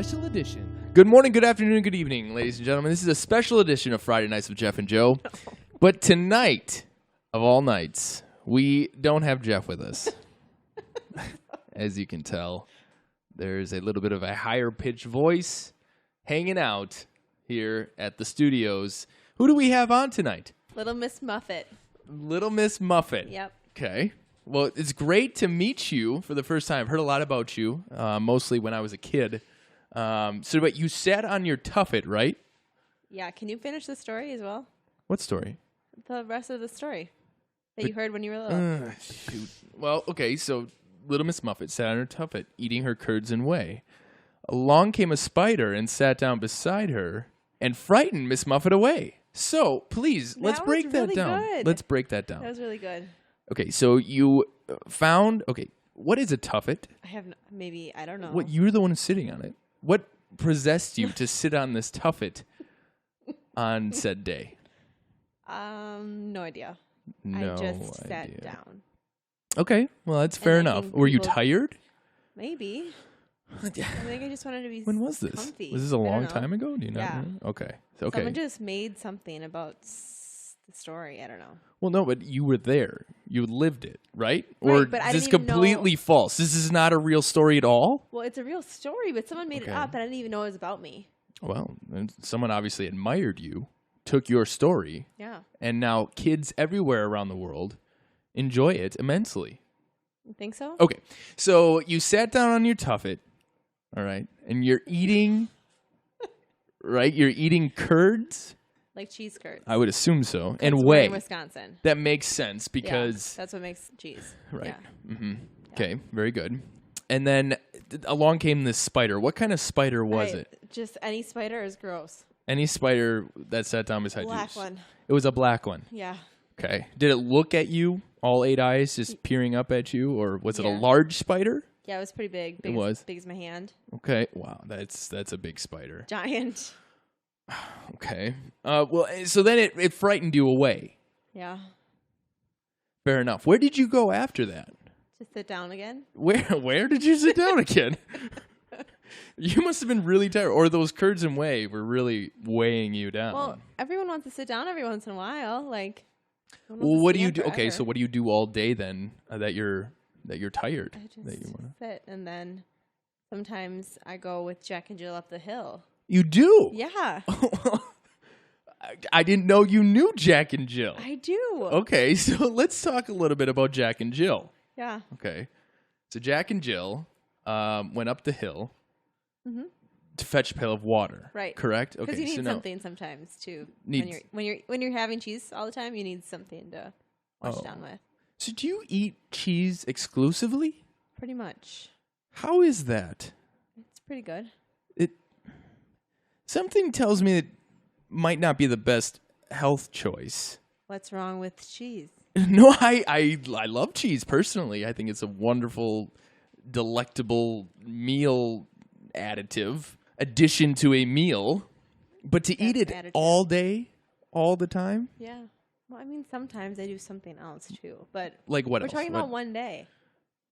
special edition. Good morning, good afternoon, good evening, ladies and gentlemen. This is a special edition of Friday Nights with Jeff and Joe. But tonight, of all nights, we don't have Jeff with us. As you can tell, there's a little bit of a higher pitched voice hanging out here at the studios. Who do we have on tonight? Little Miss Muffet. Little Miss Muffet. Yep. Okay. Well, it's great to meet you for the first time. I've heard a lot about you, mostly when I was a kid. But you sat on your tuffet, right? Yeah. Can you finish the story as well? What story? The rest of the story that you heard when you were little. Shoot. Well, okay, so Little Miss Muffet sat on her tuffet, eating her curds and whey. Along came a spider and sat down beside her and frightened Miss Muffet away. So, please, let's break that down. Good. Let's break that down. That was really good. Okay, so you found, what is a tuffet? I don't know. What, you're the one sitting on it. What possessed you to sit on this tuffet on said day? No idea. No I just idea. sat down. Okay, well, that's fair enough. Were you tired? Maybe. I think I just wanted to be When was this? comfy. Was this a long time ago? Do you know? Yeah. Okay. Someone just made something about the story. I don't know. Well, no, but you were there. You lived it, right? Right, Or but I is this didn't even completely false? This is not a real story at all? Well, it's a real story, but someone made it up, and I didn't even know it was about me. Well, then someone obviously admired you, took your story, Yeah. and now kids everywhere around the world enjoy it immensely. You think so? Okay, so you sat down on your tuffet, all right, and you're eating, right? You're eating curds? Like cheese curds. I would assume so. And We're whey. in Wisconsin. That makes sense because... Yeah, that's what makes cheese. Right. Yeah. Mm-hmm. Okay, very good. And then along came this spider. What kind of spider was it? Just any spider is gross. Any spider that sat down beside you? Black one. It was a black one. Yeah. Okay. Did it look at you, all 8 eyes just peering up at you, or was it a large spider? Yeah, it was pretty big. It was? Big as my hand. Okay. Wow, that's a big spider. Giant. Okay. Well, so then it frightened you away. Yeah. Fair enough. Where did you go after that? Just sit down again. Where did you sit down again? You must have been really tired, or those curds and whey were really weighing you down. Well, everyone wants to sit down every once in a while. Like, well, what do you do? Okay, so what do you do all day then that you're tired? I just that you wanna... sit, and then sometimes I go with Jack and Jill up the hill. You do? Yeah. I didn't know you knew Jack and Jill. I do. Okay, so let's talk a little bit about Jack and Jill. Yeah. Okay. So Jack and Jill went up the hill to fetch a pail of water. Right. Correct? Okay. Because you need something sometimes too. When you're having cheese all the time, you need something to wash down with. So do you eat cheese exclusively? Pretty much. How is that? It's pretty good. Something tells me it might not be the best health choice. What's wrong with cheese? No, I love cheese personally. I think it's a wonderful, delectable meal addition to a meal. But to eat it all day, all the time? Yeah. Well, I mean, sometimes I do something else too. But like what else? We're talking about one day.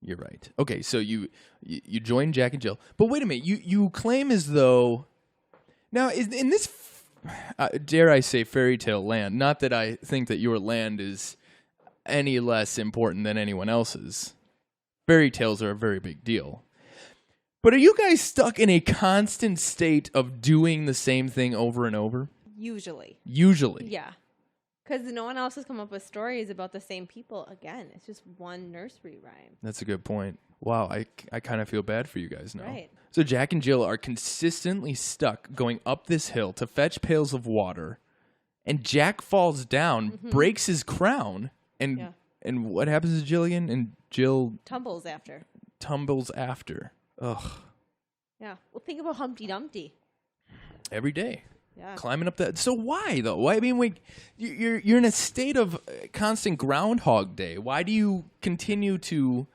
You're right. Okay, so you joined Jack and Jill. But wait a minute. You claim as though... Now, in this, dare I say, fairy tale land, not that I think that your land is any less important than anyone else's. Fairy tales are a very big deal. But are you guys stuck in a constant state of doing the same thing over and over? Usually. Yeah. Because no one else has come up with stories about the same people again. It's just one nursery rhyme. That's a good point. Wow, I kind of feel bad for you guys now. Right. So Jack and Jill are consistently stuck going up this hill to fetch pails of water, and Jack falls down, breaks his crown, and what happens to Jillian? And Jill tumbles after. Ugh. Yeah. Well, think about Humpty Dumpty. Every day. Yeah. Climbing up that. So why though? Why? I mean, you're in a state of constant Groundhog Day. Why do you continue to?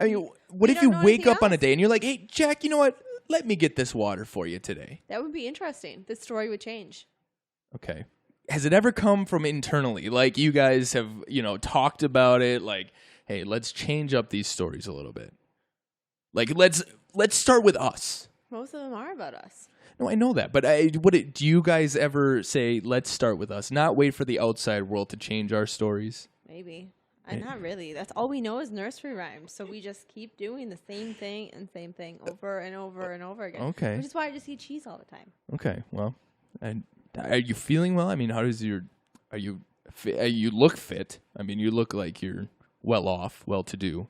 I mean, what if you wake up on a day and you're like, "Hey, Jack, you know what? Let me get this water for you today." That would be interesting. The story would change. Okay. Has it ever come from internally? Like you guys have, talked about it. Like, hey, let's change up these stories a little bit. Like, let's start with us. Most of them are about us. No, I know that, but do you guys ever say, let's start with us, not wait for the outside world to change our stories? Maybe. Not really. That's all we know is nursery rhymes. So we just keep doing the same thing over and over and over again. Okay. Which is why I just eat cheese all the time. Okay, well, and are you feeling well? I mean, how does you look fit. I mean, you look like you're well off, well-to-do.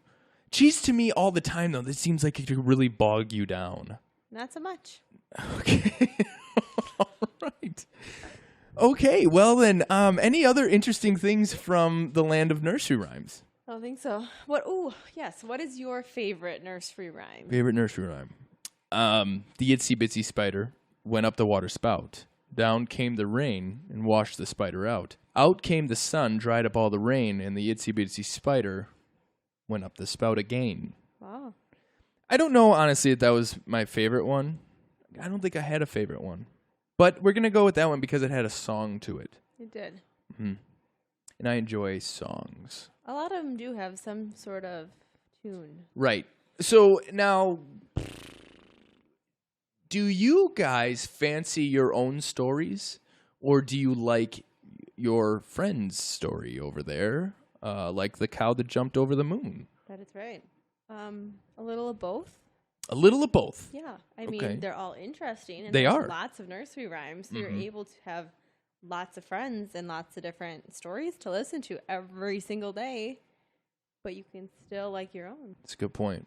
Cheese to me all the time, though, that seems like it could really bog you down. Not so much. Okay. All right. Okay, well then, any other interesting things from the land of nursery rhymes? I don't think so. What is your favorite nursery rhyme? Favorite nursery rhyme? The itsy bitsy spider went up the water spout. Down came the rain and washed the spider out. Out came the sun, dried up all the rain, and the itsy bitsy spider went up the spout again. Wow. I don't know, honestly, if that was my favorite one. I don't think I had a favorite one. But we're going to go with that one because it had a song to it. It did. Mm-hmm. And I enjoy songs. A lot of them do have some sort of tune. Right. So now, do you guys fancy your own stories? Or do you like your friend's story over there? Like the cow that jumped over the moon? That is right. A little of both. A little of both. Yeah. I mean, they're all interesting. And they are. Lots of nursery rhymes. So you're able to have lots of friends and lots of different stories to listen to every single day. But you can still like your own. That's a good point.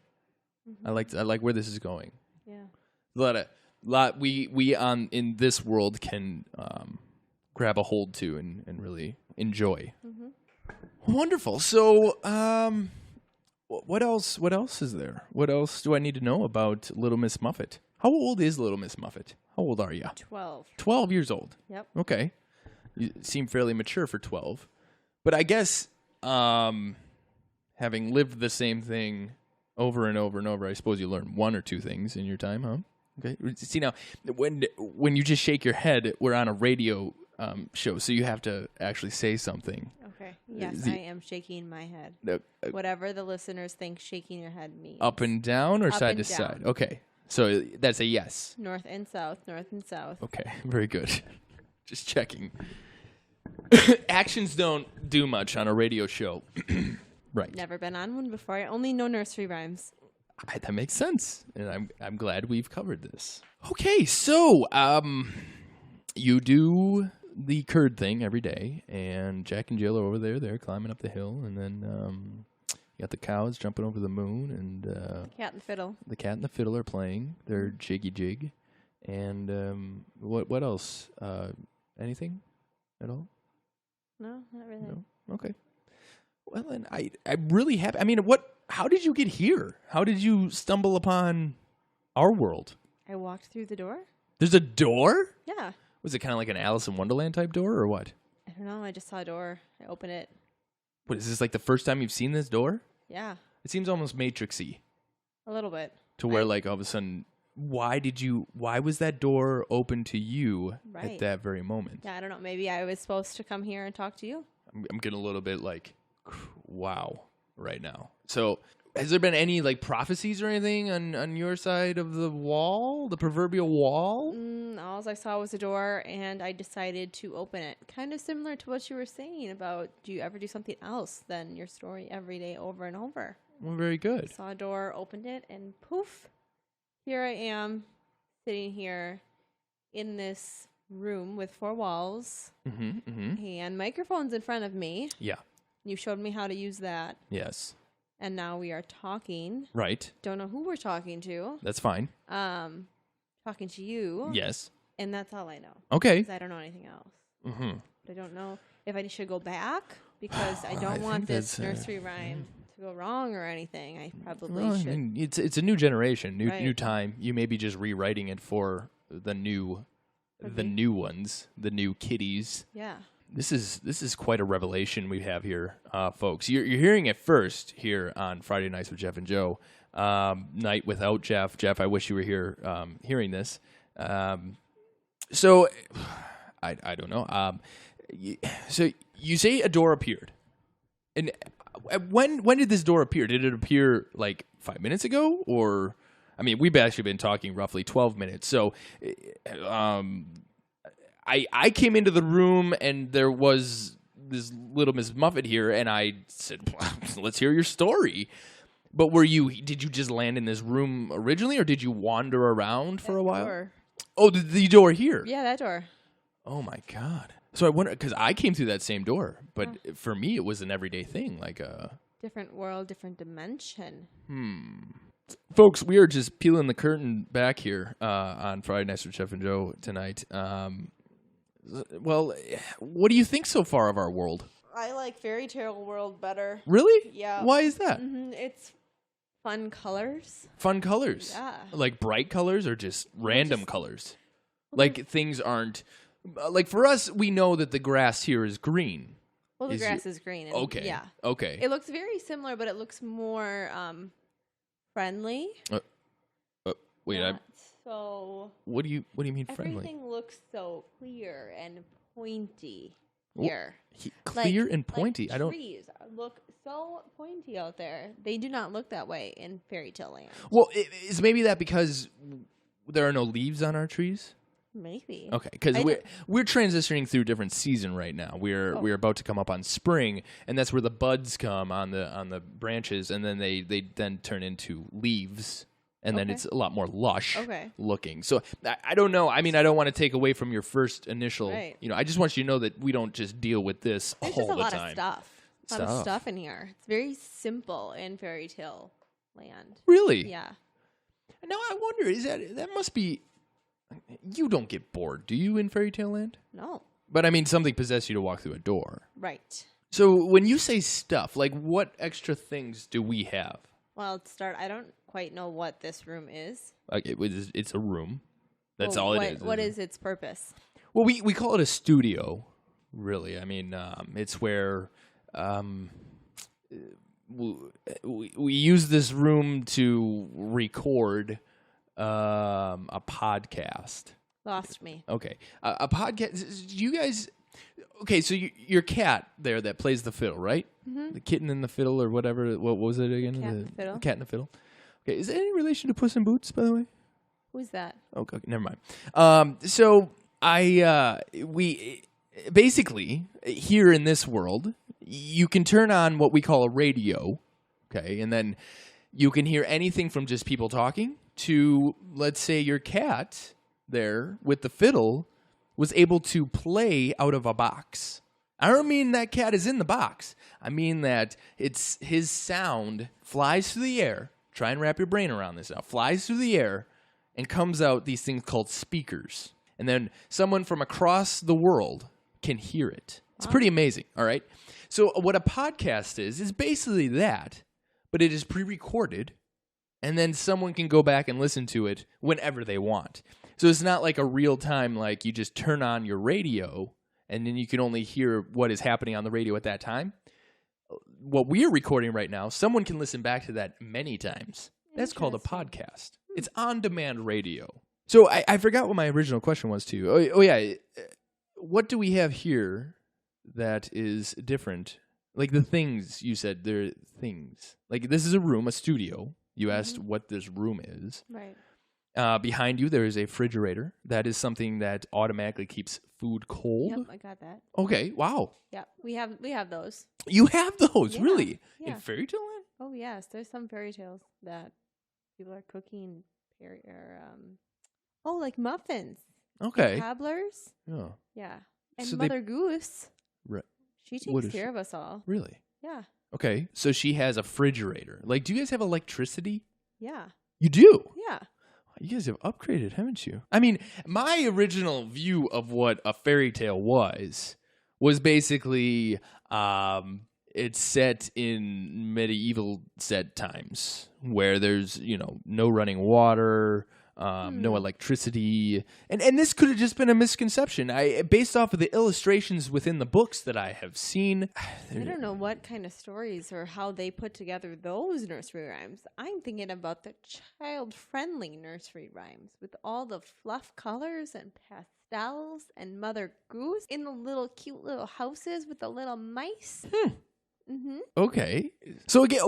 Mm-hmm. I like where this is going. Yeah. We in this world can grab a hold to and really enjoy. Mm-hmm. Wonderful. So, what else is there? What else do I need to know about Little Miss Muffet? How old is Little Miss Muffet? How old are you? 12. 12 years old. Yep. Okay. You seem fairly mature for 12. But I guess having lived the same thing over and over and over, I suppose you learn one or two things in your time, huh? Okay. See, now, when you just shake your head, we're on a radio show, so you have to actually say something. Okay. Yes, I am shaking my head. Whatever the listeners think shaking your head means. Up and down or Up side and to down. side? Okay. So that's a yes. North and south, north and south. Okay. Very good. Just checking. Actions don't do much on a radio show. Right. Never been on one before. I only know nursery rhymes. That makes sense. And I'm glad we've covered this. Okay. So, you do the curd thing every day, and Jack and Jill are over there. They're climbing up the hill, and then you got the cows jumping over the moon, and the cat and the fiddle. The cat and the fiddle are playing their jiggy jig, and what else? Anything at all? No, not really. No? Okay. Well, then I'm really happy. I mean, how did you get here? How did you stumble upon our world? I walked through the door. There's a door? Yeah. Was it kind of like an Alice in Wonderland type door or what? I don't know. I just saw a door. I opened it. What, is this like the first time you've seen this door? Yeah. It seems almost Matrix-y. A little bit. To where like all of a sudden, why was that door open to you at that very moment? Yeah, I don't know. Maybe I was supposed to come here and talk to you. I'm getting a little bit like, wow, right now. So has there been any like prophecies or anything on your side of the wall, the proverbial wall? All I saw was a door, and I decided to open it. Kind of similar to what you were saying about, do you ever do something else than your story every day over and over? Well, very good. Saw a door, opened it, and poof, here I am, sitting here in this room with 4 walls and microphones in front of me. Yeah. You showed me how to use that. Yes. And now we are talking. Right. Don't know who we're talking to. That's fine. Talking to you. Yes. And that's all I know. Okay. Because I don't know anything else. Mm-hmm. I don't know if I should go back because I don't want this nursery rhyme to go wrong or anything. I probably should. I mean, it's a new generation, new time. You may be just rewriting it for the new ones, the new kiddies. Yeah. This is quite a revelation we have here, folks. You're hearing it first here on Friday Nights with Jeff and Joe. Night without Jeff. Jeff, I wish you were here hearing this. So, I don't know. So you say a door appeared. And when did this door appear? Did it appear like 5 minutes ago? Or, I mean, we've actually been talking roughly 12 minutes. So I came into the room and there was this Little Miss Muffet here, and I said, well, let's hear your story. But did you just land in this room originally, or did you wander around for a while? Door. Oh, the door here. Yeah, that door. Oh my God. So I wonder, because I came through that same door, but for me it was an everyday thing, like a different world, different dimension. Folks, we are just peeling the curtain back here on Friday Nights with Jeff and Joe tonight. Well, what do you think so far of our world? I like fairy tale world better. Really? Yeah. Why is that? It's fun colors. Fun colors? Yeah. Like bright colors or just random colors? Like things aren't... Like for us, we know that the grass here is green. Well, the grass is green. And Okay. Yeah. Okay. It looks very similar, but it looks more friendly. Wait, so... What do you mean friendly? Everything looks so clear and pointy here. Clear and pointy? Like I don't... trees look so pointy out there. They do not look that way in fairy tale land. Well, is maybe that because there are no leaves on our trees? Maybe. Okay, because we're transitioning through a different season right now. We're about to come up on spring, and that's where the buds come on the branches, and then they then turn into leaves, and then it's a lot more lush looking. So I don't know. I mean, I don't want to take away from your first initial. Right. I just want you to know that we don't just deal with this There's all just a the lot time. of stuff. A lot of stuff in here. It's very simple in fairy tale land. Really? Yeah. Now I wonder, that must be. You don't get bored, do you, in fairy tale land? No. But I mean, something possessed you to walk through a door. Right. So when you say stuff, like what extra things do we have? Well, I don't quite know what this room is. Like it's a room. That's all it is. What is its purpose? Well, we call it a studio, really. I mean, it's where we use this room to record a podcast. Lost me. Okay. A podcast. You guys... Okay, so your cat there that plays the fiddle, right? Mm-hmm. The kitten and the fiddle or whatever. What was it again? The cat and the fiddle. Okay, is there any relation to Puss in Boots, by the way? Who's that? Okay, never mind. So we basically, here in this world, you can turn on what we call a radio, okay? And then you can hear anything from just people talking to, let's say, your cat there with the fiddle was able to play out of a box. I don't mean that cat is in the box. I mean that it's his sound flies through the air. Try and wrap your brain around this now. Flies through the air and comes out these things called speakers. And then someone from across the world can hear it. It's pretty amazing, all right? So what a podcast is basically that, but it is pre-recorded, and then someone can go back and listen to it whenever they want. So it's not like a real time, like you just turn on your radio and then you can only hear what is happening on the radio at that time. What we're recording right now, someone can listen back to that many times. That's called a podcast. It's on-demand radio. So I forgot what my original question was to you. Oh yeah. What do we have here that is different? Like the things you said, they're things. Like this is a room, a studio. You asked what this room is. Right. Behind you, there is a refrigerator. That is something that automatically keeps food cold. Yep, I got that. Okay, wow. Yeah, we have those. You have those, really? Yeah. In fairy tale land? Oh yes, there's some fairy tales that people are cooking like muffins. Okay. Cobblers. Oh. Yeah. And So Mother Goose. Right. She takes care of us all. Really? Yeah. Okay, so she has a refrigerator. Like, do you guys have electricity? Yeah. You do? Yeah. You guys have upgraded, haven't you? I mean, my original view of what a fairy tale was basically it's set in medieval set times where there's, no running water, no electricity. And this could have just been a misconception. Based off of the illustrations within the books that I have seen. I don't know what kind of stories or how they put together those nursery rhymes. I'm thinking about the child-friendly nursery rhymes with all the fluff colors and pastels and Mother Goose in the cute little houses with the little mice. Okay. So again,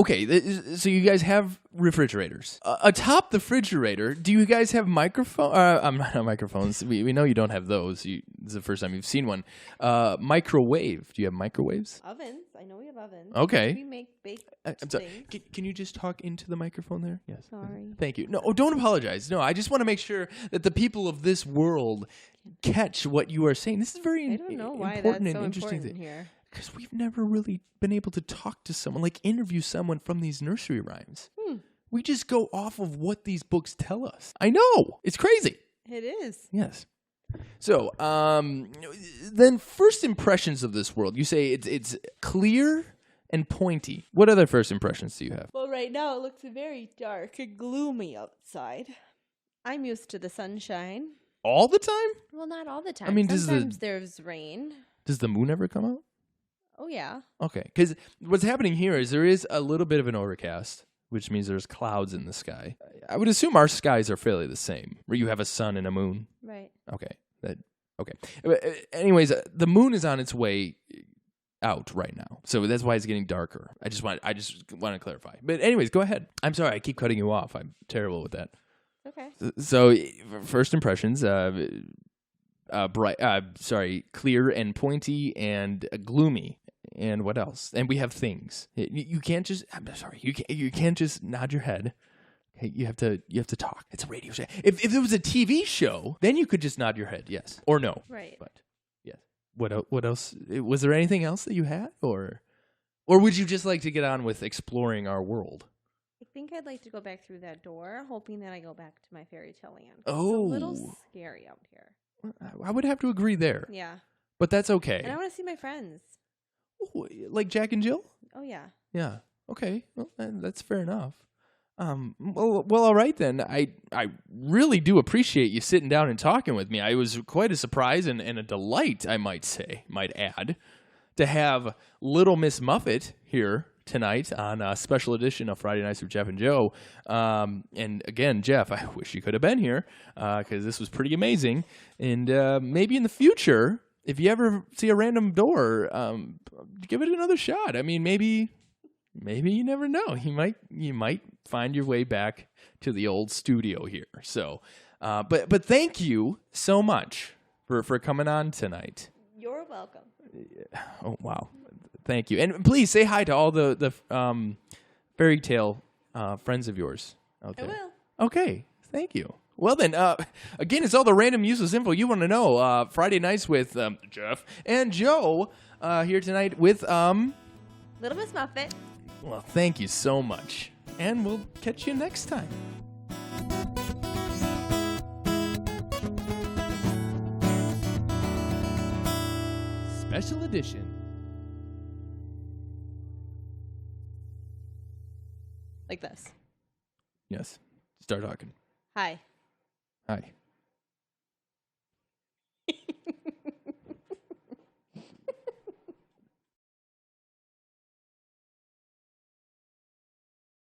so you guys have refrigerators. Atop the refrigerator, do you guys have not microphones. We know you don't have those. This is the first time you've seen one. Microwave. Do you have microwaves? Ovens. I know we have ovens. Okay. We make baked I'm sorry. things. Can you just talk into the microphone there? Yes. Sorry. Thank you. No, don't apologize. No, I just want to make sure that the people of this world catch what you are saying. This is very I don't know why important that's so and interesting important thing. here. Because we've never really been able to talk to someone, like interview someone from these nursery rhymes. We just go off of what these books tell us. I know. It's crazy. It is. Yes. So, then first impressions of this world. You say it's clear and pointy. What other first impressions do you have? Well, right now it looks very dark and gloomy outside. I'm used to the sunshine. All the time? Well, not all the time. I mean, sometimes there's rain. Does the moon ever come out? Oh, yeah. Okay, because what's happening here is there is a little bit of an overcast, which means there's clouds in the sky. I would assume our skies are fairly the same, where you have a sun and a moon. Right. Okay. But anyways, the moon is on its way out right now, so that's why it's getting darker. I just want to clarify. But anyways, go ahead. I'm sorry, I keep cutting you off. I'm terrible with that. Okay. So first impressions, clear and pointy and gloomy. And what else? And we have things. You can't just. I'm sorry. You can't just nod your head. Okay, you have to talk. It's a radio show. If it was a TV show, then you could just nod your head, yes or no. Right. But yes. What else? Was there anything else that you had, or would you just like to get on with exploring our world? I think I'd like to go back through that door, hoping that I go back to my fairy tale land. Oh. It's a little scary out here. I would have to agree there. Yeah. But that's okay. And I want to see my friends. Ooh, like Jack and Jill? Oh, yeah. Yeah. Okay. Well, that's fair enough. Well, all right then. I really do appreciate you sitting down and talking with me. It was quite a surprise and a delight, I might add, to have Little Miss Muffet here tonight on a special edition of Friday Nights with Jeff and Joe. And again, Jeff, I wish you could have been here because this was pretty amazing. And maybe in the future, if you ever see a random door, give it another shot. I mean, maybe you never know. You might find your way back to the old studio here. So, but thank you so much for coming on tonight. You're welcome. Oh wow, thank you, and please say hi to all the fairy tale friends of yours out there. I will. Okay, thank you. Well then, again, it's all the random useless info you want to know. Friday nights with Jeff and Joe here tonight with Little Miss Muffet. Well, thank you so much, and we'll catch you next time. Special edition. Like this. Yes. Start talking. Hi. Hi.